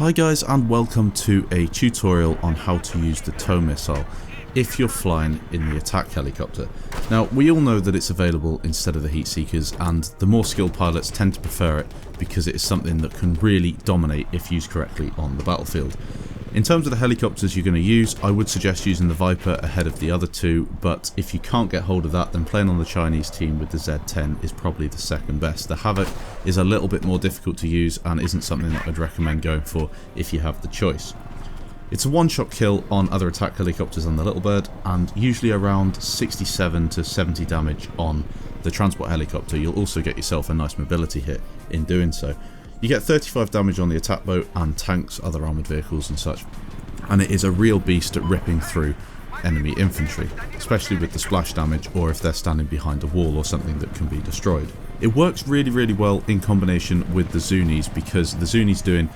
Hi guys, and welcome to a tutorial on how to use the tow missile if you're flying in the attack helicopter. Now, we all know that it's available instead of the heat seekers, and the more skilled pilots tend to prefer it because it is something that can really dominate if used correctly on the battlefield. In terms of the helicopters you're going to use, I would suggest using the Viper ahead of the other two, but if you can't get hold of that, then playing on the Chinese team with the Z10 is probably the second best. The Havoc is a little bit more difficult to use and isn't something that I'd recommend going for if you have the choice. It's a one-shot kill on other attack helicopters on the Little Bird, and usually around 67 to 70 damage on the transport helicopter. You'll also get yourself a nice mobility hit in doing so. You get 35 damage on the attack boat and tanks, other armoured vehicles and such, and it is a real beast at ripping through enemy infantry, especially with the splash damage or if they're standing behind a wall or something that can be destroyed. It works really well in combination with the Zunis, because the Zuni's doing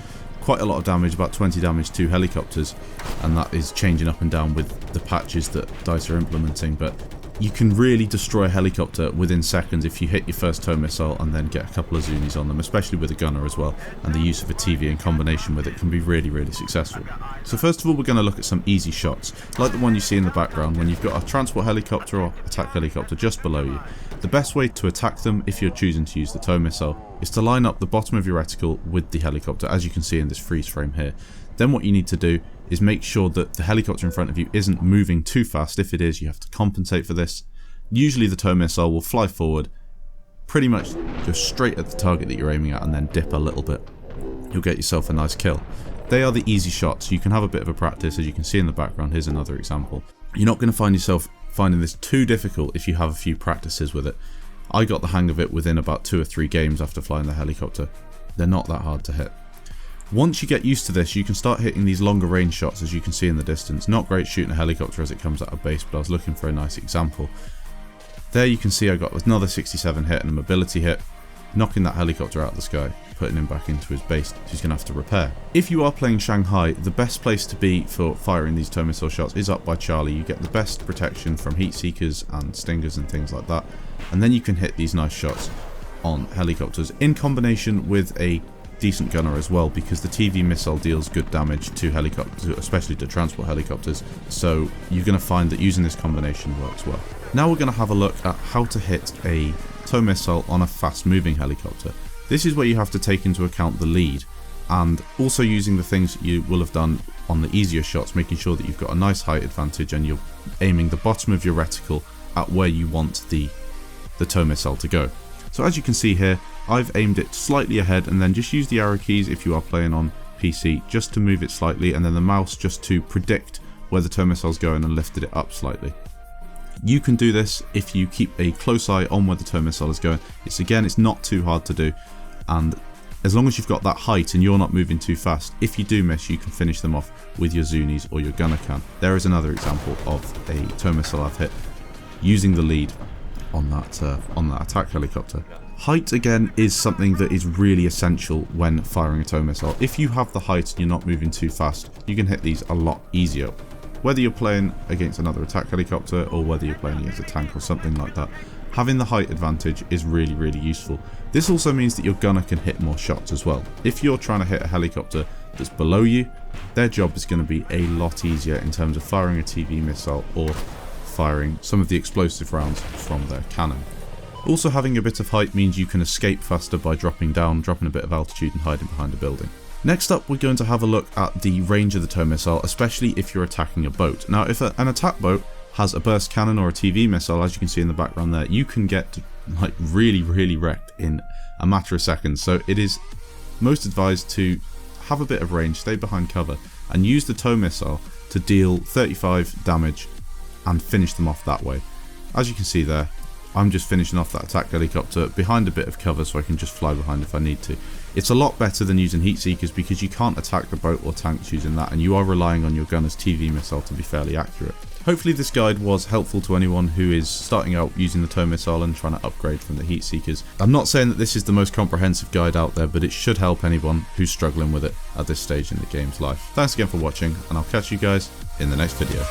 quite a lot of damage, about 20 damage to helicopters, and that is changing up and down with the patches that DICE are implementing, but you can really destroy a helicopter within seconds if you hit your first tow missile and then get a couple of Zunis on them, especially with a gunner as well, and the use of a TV in combination with it can be really successful. So first of all, we're going to look at some easy shots, like the one you see in the background when you've got a transport helicopter or attack helicopter just below you. The best way to attack them, if you're choosing to use the tow missile, is to line up the bottom of your reticle with the helicopter, as you can see in this freeze frame here. Then what you need to do is make sure that the helicopter in front of you isn't moving too fast. If it is, you have to compensate for this. Usually the tow missile will fly forward, pretty much go straight at the target that you're aiming at, and then dip a little bit. You'll get yourself a nice kill. They are the easy shots. You can have a bit of a practice, as you can see in the background. Here's another example. You're not going to find yourself finding this too difficult if you have a few practices with it. I got the hang of it within about 2 or 3 games after flying the helicopter. They're not that hard to hit. Once you get used to this, you can start hitting these longer range shots, as you can see in the distance. Not great shooting a helicopter as it comes out of base, but I was looking for a nice example. There you can see I got another 67 hit and a mobility hit, knocking that helicopter out of the sky, putting him back into his base, so he's going to have to repair. If you are playing Shanghai, the best place to be for firing these tow missile shots is up by Charlie. You get the best protection from heat seekers and stingers and things like that, and then you can hit these nice shots on helicopters in combination with a decent gunner as well, because the TV missile deals good damage to helicopters, especially to transport helicopters, so you're going to find that using this combination works well. Now we're going to have a look at how to hit a tow missile on a fast moving helicopter. This is where you have to take into account the lead, and also using the things you will have done on the easier shots, making sure that you've got a nice height advantage and you're aiming the bottom of your reticle at where you want the tow missile to go. So as you can see here, I've aimed it slightly ahead, and then just use the arrow keys if you are playing on PC just to move it slightly, and then the mouse just to predict where the tow missile's going and lifted it up slightly. You can do this if you keep a close eye on where the tow missile is going. It's not too hard to do, and as long as you've got that height and you're not moving too fast, if you do miss, you can finish them off with your Zunis or your gunner can. There is another example of a tow missile I've hit using the lead on that attack helicopter. Height again is something that is really essential when firing a tow missile. If you have the height and you're not moving too fast, you can hit these a lot easier. Whether you're playing against another attack helicopter or whether you're playing against a tank or something like that, having the height advantage is really useful. This also means that your gunner can hit more shots as well. If you're trying to hit a helicopter that's below you, their job is going to be a lot easier in terms of firing a TV missile or firing some of the explosive rounds from their cannon. Also, having a bit of height means you can escape faster by dropping a bit of altitude and hiding behind a building. Next up, we're going to have a look at the range of the tow missile, especially if you're attacking a boat. Now, if an attack boat has a burst cannon or a TV missile, as you can see in the background there, you can get like really wrecked in a matter of seconds. So it is most advised to have a bit of range, stay behind cover, and use the tow missile to deal 35 damage and finish them off that way. As you can see there, I'm just finishing off that attack helicopter behind a bit of cover so I can just fly behind if I need to. It's a lot better than using heat seekers because you can't attack the boat or tanks using that, and you are relying on your gunner's TV missile to be fairly accurate. Hopefully this guide was helpful to anyone who is starting out using the tow missile and trying to upgrade from the heat seekers. I'm not saying that this is the most comprehensive guide out there, but it should help anyone who's struggling with it at this stage in the game's life. Thanks again for watching, and I'll catch you guys in the next video.